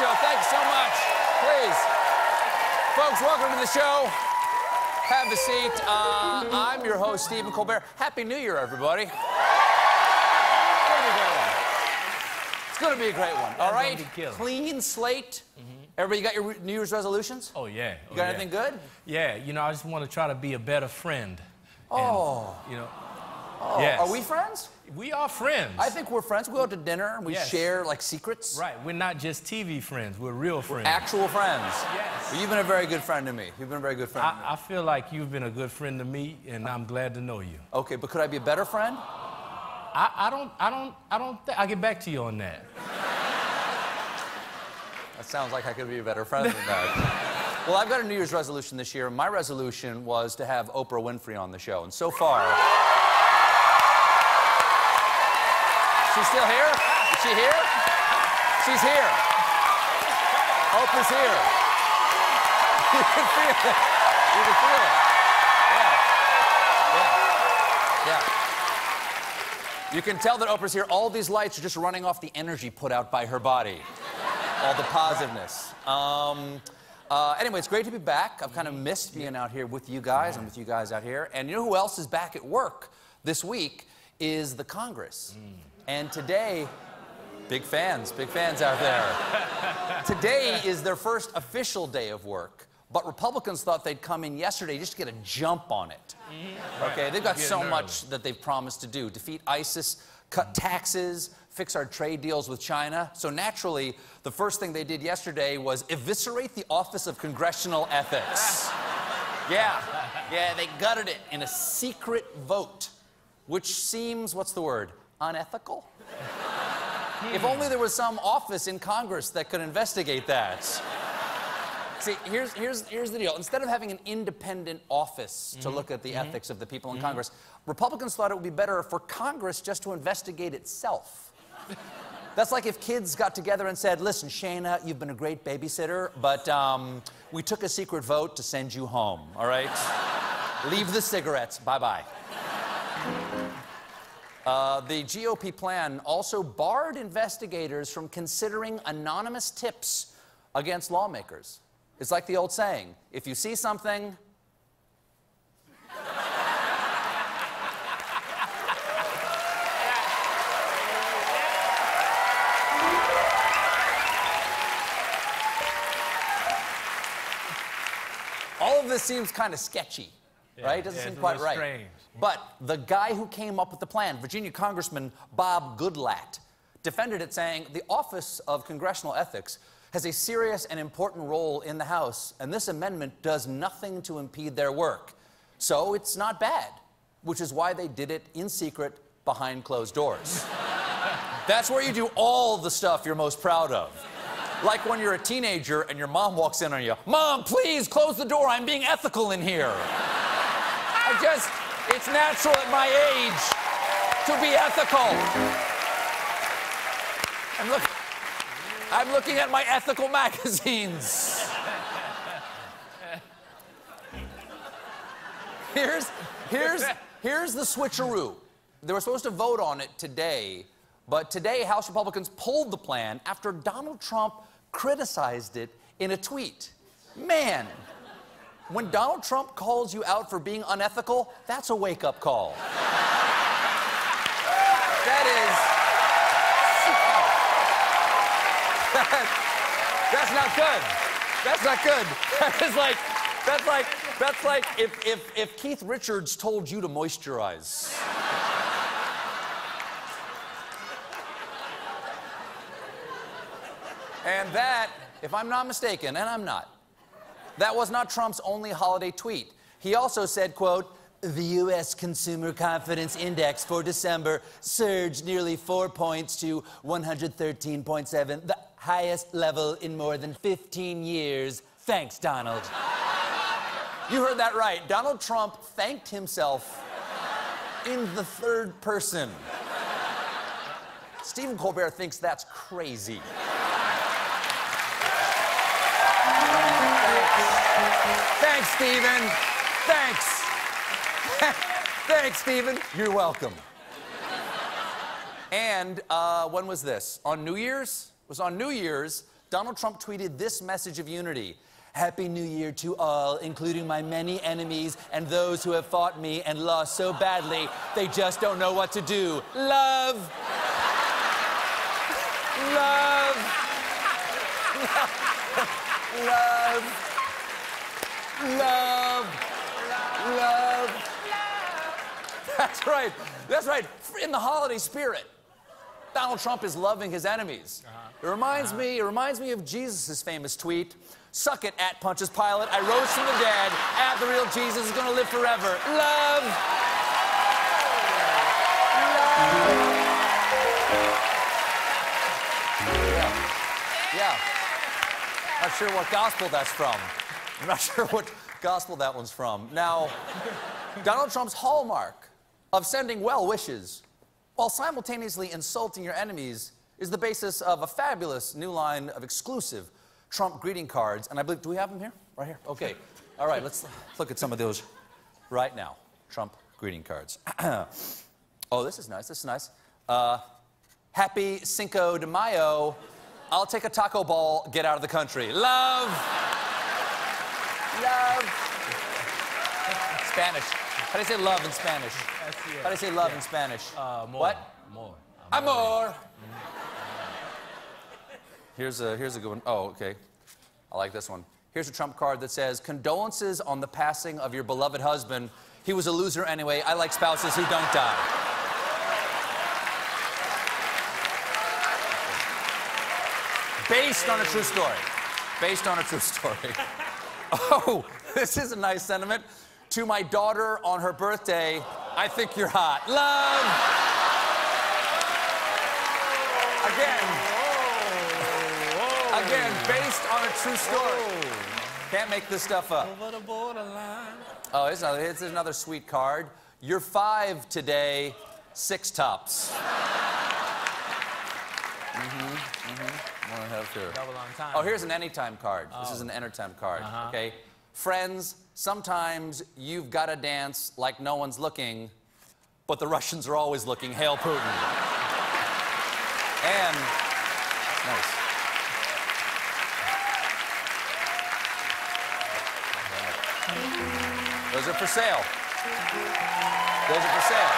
show. Thank you so much. Please. Folks, welcome to the show. Have a seat. I'm your host, Stephen Colbert. Happy New Year, everybody. It's going to be a great one. All right? Clean slate. Everybody got your New Year's resolutions? Oh, yeah. You got anything good? Yeah, you know, I just want to try to be a better friend. Oh. And, you know. Oh, yes. Are we friends? We are friends. I think we're friends. We go out to dinner and we share, like, secrets. Right. We're not just TV friends. We're real friends. Actual friends. Yes. Well, you've been a very good friend to me. You've been a very good friend to me. I feel like you've been a good friend to me, and I'm glad to know you. Okay, but could I be a better friend? I'll get back to you on that. That sounds like I could be a better friend than that. Well, I've got a New Year's resolution this year. My resolution was to have Oprah Winfrey on the show, and so far... She's still here? Is she here? She's here. Oprah's here. You can feel it. You can feel it. Yeah. Yeah. You can tell that Oprah's here. All these lights are just running off the energy put out by her body. All the positiveness. Anyway, it's great to be back. I've kind of missed being out here with you guys and with you guys out here. And you know who else is back at work this week is the Congress. And today, big fans out there. Today is their first official day of work, but Republicans thought they'd come in yesterday just to get a jump on it. Okay, they've got so much that they've promised to do. Defeat ISIS, cut taxes, fix our trade deals with China. So naturally, the first thing they did yesterday was eviscerate the Office of Congressional Ethics. Yeah, they gutted it in a secret vote, which seems, what's the word? Unethical? If only there was some office in Congress that could investigate that. See, here's the deal. Instead of having an independent office to look at the ethics of the people in Congress, Republicans thought it would be better for Congress just to investigate itself. That's like if kids got together and said, listen, Shayna, you've been a great babysitter, but we took a secret vote to send you home, all right? Leave the cigarettes. Bye-bye. The GOP plan also barred investigators from considering anonymous tips against lawmakers. It's like the old saying, if you see something... All of this seems kind of sketchy, right? Doesn't seem quite right. Strange. But the guy who came up with the plan, Virginia Congressman Bob Goodlatte, defended it, saying the Office of Congressional Ethics has a serious and important role in the House, and this amendment does nothing to impede their work. So it's not bad, which is why they did it in secret behind closed doors. That's where you do all the stuff you're most proud of. Like when you're a teenager and your mom walks in on you, Mom, please close the door, I'm being ethical in here. It's natural at my age to be ethical. I'm looking at my ethical magazines. Here's the switcheroo. They were supposed to vote on it today, but today House Republicans pulled the plan after Donald Trump criticized it in a tweet. Man. When Donald Trump calls you out for being unethical, that's a wake-up call. That is... That's not good. That's not good. That's like if Keith Richards told you to moisturize. And that, if I'm not mistaken, and I'm not, that was not Trump's only holiday tweet. He also said, quote, the U.S. Consumer Confidence Index for December surged nearly 4 points to 113.7, the highest level in more than 15 years. Thanks, Donald. You heard that right. Donald Trump thanked himself in the third person. Stephen Colbert thinks that's crazy. Thanks, Stephen. Thanks. Thanks, Stephen. You're welcome. And when was this? On New Year's? It was on New Year's Donald Trump tweeted this message of unity. Happy New Year to all, including my many enemies and those who have fought me and lost so badly they just don't know what to do. Love. Love. Love. Love. Love. That's right. That's right. In the holiday spirit, Donald Trump is loving his enemies. It reminds me of Jesus' famous tweet. Suck it, at Pontius Pilate. I rose from the dead. At the real Jesus is gonna live forever. Love. Yeah. Not sure what gospel that's from. I'm not sure what gospel that one's from. Now, Donald Trump's hallmark of sending well wishes while simultaneously insulting your enemies is the basis of a fabulous new line of exclusive Trump greeting cards. And I believe, do we have them here? Right here? Okay. All right, let's look at some of those right now. Trump greeting cards. Oh, this is nice. This is nice. Happy Cinco de Mayo. I'll take a taco ball, get out of the country. Love. Love. Spanish. How do you say love in Spanish? How do you say love in Spanish? More. What? More. Amor. Here's a good one. Oh, okay. I like this one. Here's a Trump card that says, condolences on the passing of your beloved husband. He was a loser anyway. I like spouses who don't die. Based on a true story. Based on a true story. Oh, this is a nice sentiment. To my daughter on her birthday, I think you're hot. Love. Again, based on a true story. Can't make this stuff up. Over the borderline. Oh, here's another sweet card. You're 5 today, 6 tops. What do I have here? Double on time. Oh, here's an anytime card. This is an anytime card, okay? Friends, sometimes you've got to dance like no one's looking, but the Russians are always looking. Hail Putin. And, nice. Those are for sale. Those are for sale.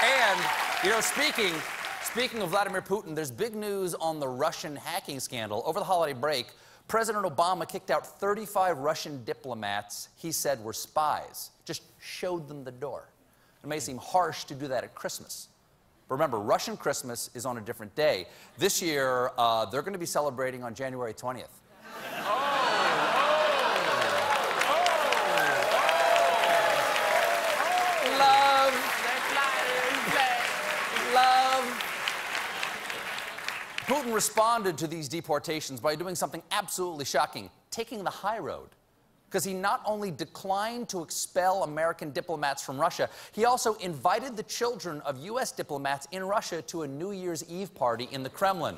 And, you know, speaking of Vladimir Putin, there's big news on the Russian hacking scandal. Over the holiday break, President Obama kicked out 35 Russian diplomats he said were spies. Just showed them the door. It may seem harsh to do that at Christmas. But remember, Russian Christmas is on a different day. This year, they're going to be celebrating on January 20th. Putin responded to these deportations by doing something absolutely shocking, taking the high road. Because he not only declined to expel American diplomats from Russia, he also invited the children of U.S. diplomats in Russia to a New Year's Eve party in the Kremlin.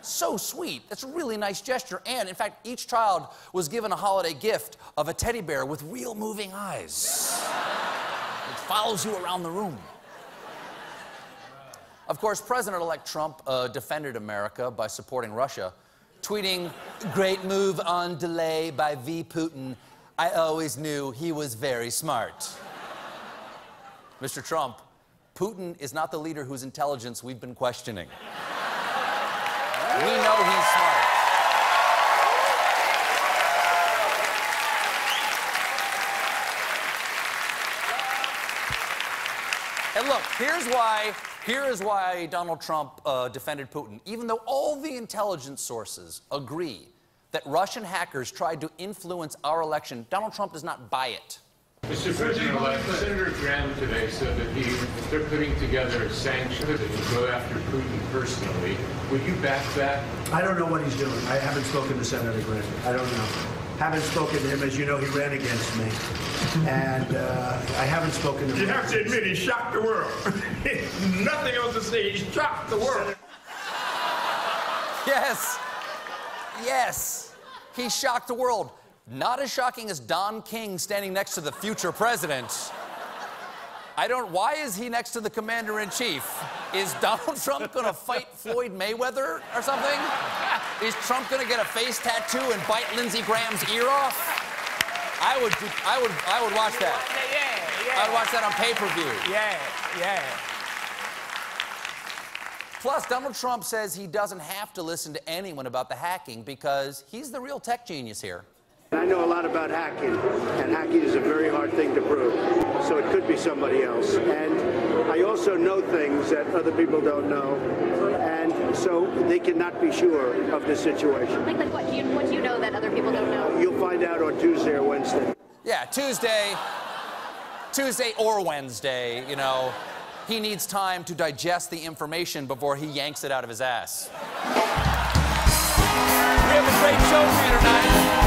So sweet. That's a really nice gesture. And, in fact, each child was given a holiday gift of a teddy bear with real moving eyes. It follows you around the room. Of course, President-elect Trump defended America by supporting Russia, tweeting, "Great move on delay by V. Putin. I always knew he was very smart." Mr. Trump, Putin is not the leader whose intelligence we've been questioning. We know he's smart. And look, here is why Donald Trump defended Putin. Even though all the intelligence sources agree that Russian hackers tried to influence our election, Donald Trump does not buy it. Mr. President-elect, Senator Graham today said that they're putting together sanctions that will go after Putin personally. Would you back that? I don't know what he's doing. I haven't spoken to Senator Graham. I don't know. Haven't spoken to him. As you know, he ran against me. And I haven't spoken to him. You have to admit, he shocked the world. Nothing else to say. He shocked the world. Yes. Yes. He shocked the world. Not as shocking as Don King standing next to the future president. Why is he next to the commander-in-chief? Is Donald Trump gonna fight Floyd Mayweather or something? Is Trump gonna get a face tattoo and bite Lindsey Graham's ear off? I would watch that. Yeah. I would watch that on pay-per-view. Yeah. Plus, Donald Trump says he doesn't have to listen to anyone about the hacking because he's the real tech genius here. I know a lot about hacking, and hacking is a very hard thing to prove, so it could be somebody else. And I also know things that other people don't know, and so they cannot be sure of the situation. Like what do you know that other people don't know? You'll find out on Tuesday or Wednesday. Yeah, Tuesday or Wednesday, you know. He needs time to digest the information before he yanks it out of his ass. We have a great show for you tonight.